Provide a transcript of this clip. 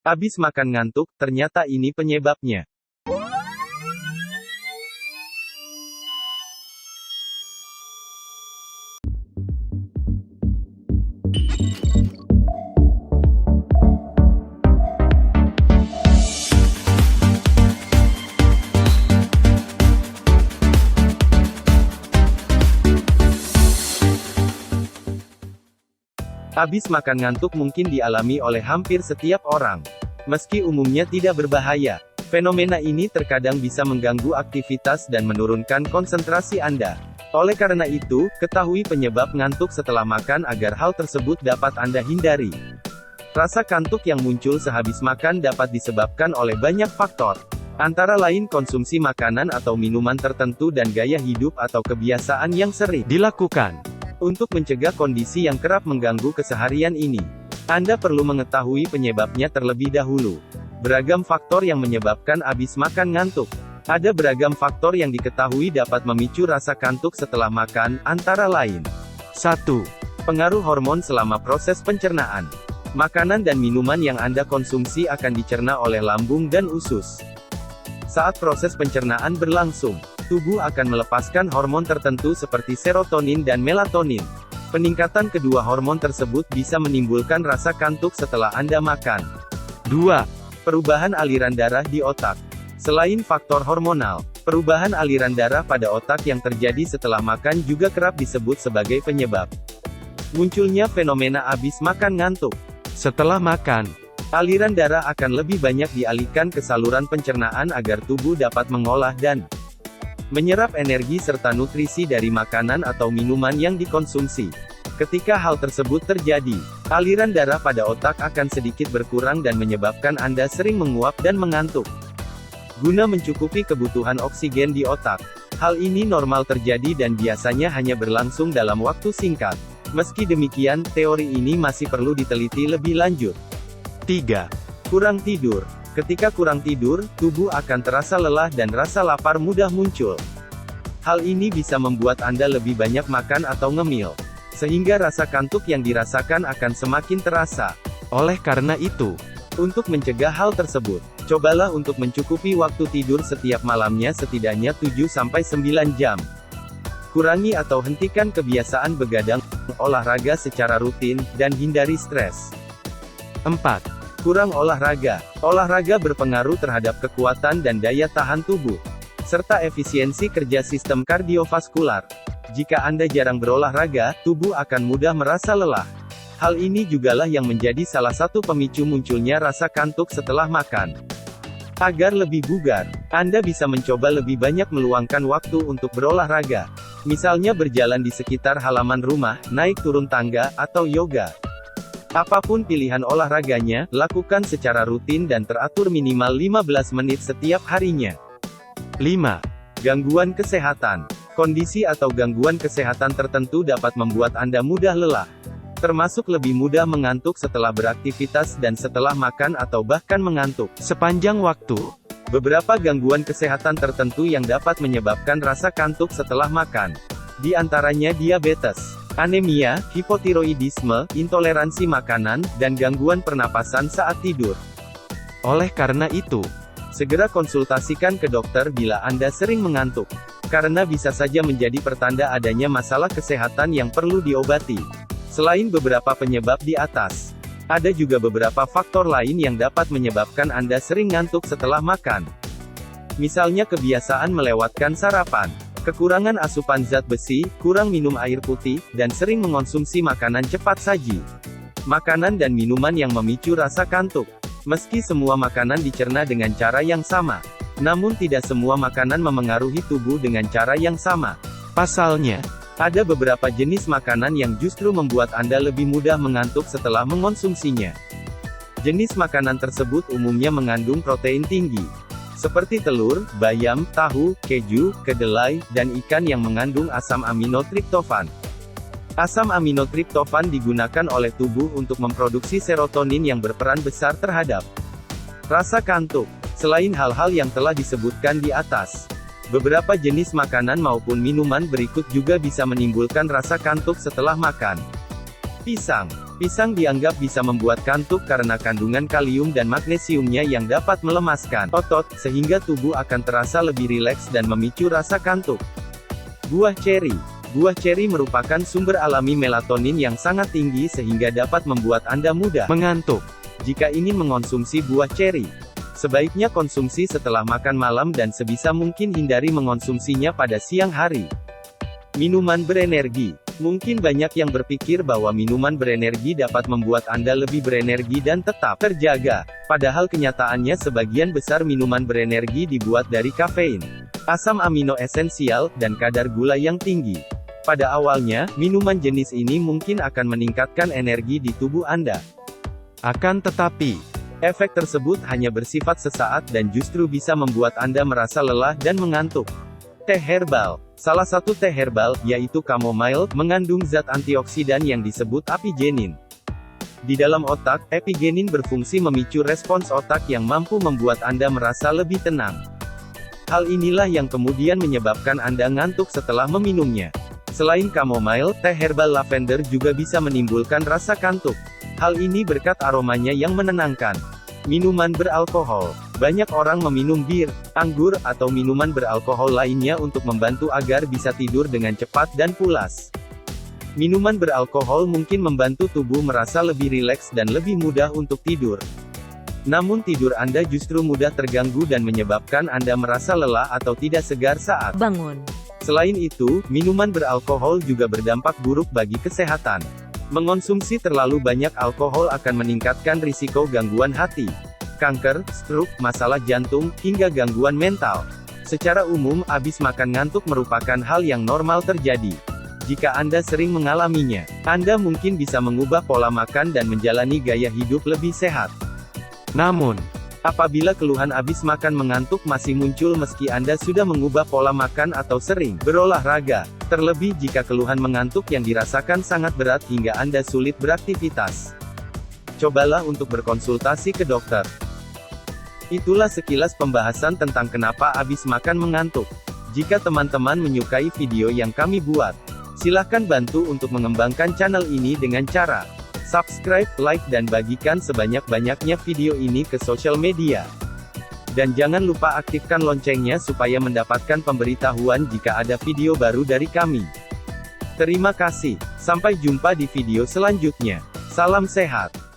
Abis makan ngantuk, ternyata ini penyebabnya. Abis makan ngantuk mungkin dialami oleh hampir setiap orang. Meski umumnya tidak berbahaya, fenomena ini terkadang bisa mengganggu aktivitas dan menurunkan konsentrasi Anda. Oleh karena itu, ketahui penyebab ngantuk setelah makan agar hal tersebut dapat Anda hindari. Rasa kantuk yang muncul sehabis makan dapat disebabkan oleh banyak faktor. Antara lain konsumsi makanan atau minuman tertentu dan gaya hidup atau kebiasaan yang sering dilakukan. Untuk mencegah kondisi yang kerap mengganggu keseharian ini, Anda perlu mengetahui penyebabnya terlebih dahulu. Beragam faktor yang menyebabkan abis makan ngantuk. Ada beragam faktor yang diketahui dapat memicu rasa kantuk setelah makan, antara lain. 1. Pengaruh hormon selama proses pencernaan. Makanan dan minuman yang Anda konsumsi akan dicerna oleh lambung dan usus. Saat proses pencernaan berlangsung, tubuh akan melepaskan hormon tertentu seperti serotonin dan melatonin. Peningkatan kedua hormon tersebut bisa menimbulkan rasa kantuk setelah Anda makan. 2. Perubahan aliran darah di otak. Selain faktor hormonal, perubahan aliran darah pada otak yang terjadi setelah makan juga kerap disebut sebagai penyebab munculnya fenomena abis makan ngantuk. Setelah makan, aliran darah akan lebih banyak dialihkan ke saluran pencernaan agar tubuh dapat mengolah dan menyerap energi serta nutrisi dari makanan atau minuman yang dikonsumsi. Ketika hal tersebut terjadi, aliran darah pada otak akan sedikit berkurang dan menyebabkan Anda sering menguap dan mengantuk. Guna mencukupi kebutuhan oksigen di otak, hal ini normal terjadi dan biasanya hanya berlangsung dalam waktu singkat. Meski demikian, teori ini masih perlu diteliti lebih lanjut. 3. Kurang tidur. Ketika kurang tidur, tubuh akan terasa lelah dan rasa lapar mudah muncul. Hal ini bisa membuat Anda lebih banyak makan atau ngemil, sehingga rasa kantuk yang dirasakan akan semakin terasa. Oleh karena itu, untuk mencegah hal tersebut, cobalah untuk mencukupi waktu tidur setiap malamnya setidaknya 7-9 jam. Kurangi atau hentikan kebiasaan begadang, olahraga secara rutin, dan hindari stres. 4. Kurang olahraga. Olahraga berpengaruh terhadap kekuatan dan daya tahan tubuh, serta efisiensi kerja sistem kardiovaskular. Jika Anda jarang berolahraga, tubuh akan mudah merasa lelah. Hal ini jugalah yang menjadi salah satu pemicu munculnya rasa kantuk setelah makan. Agar lebih bugar, Anda bisa mencoba lebih banyak meluangkan waktu untuk berolahraga. Misalnya berjalan di sekitar halaman rumah, naik turun tangga, atau yoga. Apapun pilihan olahraganya, lakukan secara rutin dan teratur minimal 15 menit setiap harinya. 5. Gangguan kesehatan. Kondisi atau gangguan kesehatan tertentu dapat membuat Anda mudah lelah, termasuk lebih mudah mengantuk setelah beraktivitas dan setelah makan atau bahkan mengantuk sepanjang waktu. Beberapa gangguan kesehatan tertentu yang dapat menyebabkan rasa kantuk setelah makan, di antaranya diabetes, anemia, hipotiroidisme, intoleransi makanan, dan gangguan pernapasan saat tidur. Oleh karena itu, segera konsultasikan ke dokter bila Anda sering mengantuk, karena bisa saja menjadi pertanda adanya masalah kesehatan yang perlu diobati. Selain beberapa penyebab di atas, ada juga beberapa faktor lain yang dapat menyebabkan Anda sering ngantuk setelah makan. Misalnya kebiasaan melewatkan sarapan, kekurangan asupan zat besi, kurang minum air putih, dan sering mengonsumsi makanan cepat saji. Makanan dan minuman yang memicu rasa kantuk. Meski semua makanan dicerna dengan cara yang sama, namun tidak semua makanan memengaruhi tubuh dengan cara yang sama. Pasalnya, ada beberapa jenis makanan yang justru membuat Anda lebih mudah mengantuk setelah mengonsumsinya. Jenis makanan tersebut umumnya mengandung protein tinggi, seperti telur, bayam, tahu, keju, kedelai, dan ikan yang mengandung asam amino triptofan. Asam amino triptofan digunakan oleh tubuh untuk memproduksi serotonin yang berperan besar terhadap rasa kantuk. Selain hal-hal yang telah disebutkan di atas, beberapa jenis makanan maupun minuman berikut juga bisa menimbulkan rasa kantuk setelah makan. Pisang. Pisang dianggap bisa membuat kantuk karena kandungan kalium dan magnesiumnya yang dapat melemaskan otot, sehingga tubuh akan terasa lebih rileks dan memicu rasa kantuk. Buah ceri. Buah ceri merupakan sumber alami melatonin yang sangat tinggi sehingga dapat membuat Anda mudah mengantuk. Jika ingin mengonsumsi buah ceri, sebaiknya konsumsi setelah makan malam dan sebisa mungkin hindari mengonsumsinya pada siang hari. Minuman berenergi. Mungkin banyak yang berpikir bahwa minuman berenergi dapat membuat Anda lebih berenergi dan tetap terjaga. Padahal kenyataannya sebagian besar minuman berenergi dibuat dari kafein, asam amino esensial, dan kadar gula yang tinggi. Pada awalnya, minuman jenis ini mungkin akan meningkatkan energi di tubuh Anda. Akan tetapi, efek tersebut hanya bersifat sesaat dan justru bisa membuat Anda merasa lelah dan mengantuk. Teh herbal. Salah satu teh herbal, yaitu chamomile, mengandung zat antioksidan yang disebut apigenin. Di dalam otak, epigenin berfungsi memicu respons otak yang mampu membuat Anda merasa lebih tenang. Hal inilah yang kemudian menyebabkan Anda ngantuk setelah meminumnya. Selain chamomile, teh herbal lavender juga bisa menimbulkan rasa kantuk. Hal ini berkat aromanya yang menenangkan. Minuman beralkohol. Banyak orang meminum bir, anggur, atau minuman beralkohol lainnya untuk membantu agar bisa tidur dengan cepat dan pulas. Minuman beralkohol mungkin membantu tubuh merasa lebih rileks dan lebih mudah untuk tidur. Namun tidur Anda justru mudah terganggu dan menyebabkan Anda merasa lelah atau tidak segar saat bangun. Selain itu, minuman beralkohol juga berdampak buruk bagi kesehatan. Mengonsumsi terlalu banyak alkohol akan meningkatkan risiko gangguan hati, kanker, stroke, masalah jantung, hingga gangguan mental. Secara umum, habis makan ngantuk merupakan hal yang normal terjadi. Jika Anda sering mengalaminya, Anda mungkin bisa mengubah pola makan dan menjalani gaya hidup lebih sehat. Namun, apabila keluhan habis makan mengantuk masih muncul meski Anda sudah mengubah pola makan atau sering berolahraga, terlebih jika keluhan mengantuk yang dirasakan sangat berat hingga Anda sulit beraktivitas, cobalah untuk berkonsultasi ke dokter. Itulah sekilas pembahasan tentang kenapa habis makan mengantuk. Jika teman-teman menyukai video yang kami buat, silahkan bantu untuk mengembangkan channel ini dengan cara subscribe, like, dan bagikan sebanyak-banyaknya video ini ke sosial media. Dan jangan lupa aktifkan loncengnya supaya mendapatkan pemberitahuan jika ada video baru dari kami. Terima kasih. Sampai jumpa di video selanjutnya. Salam sehat.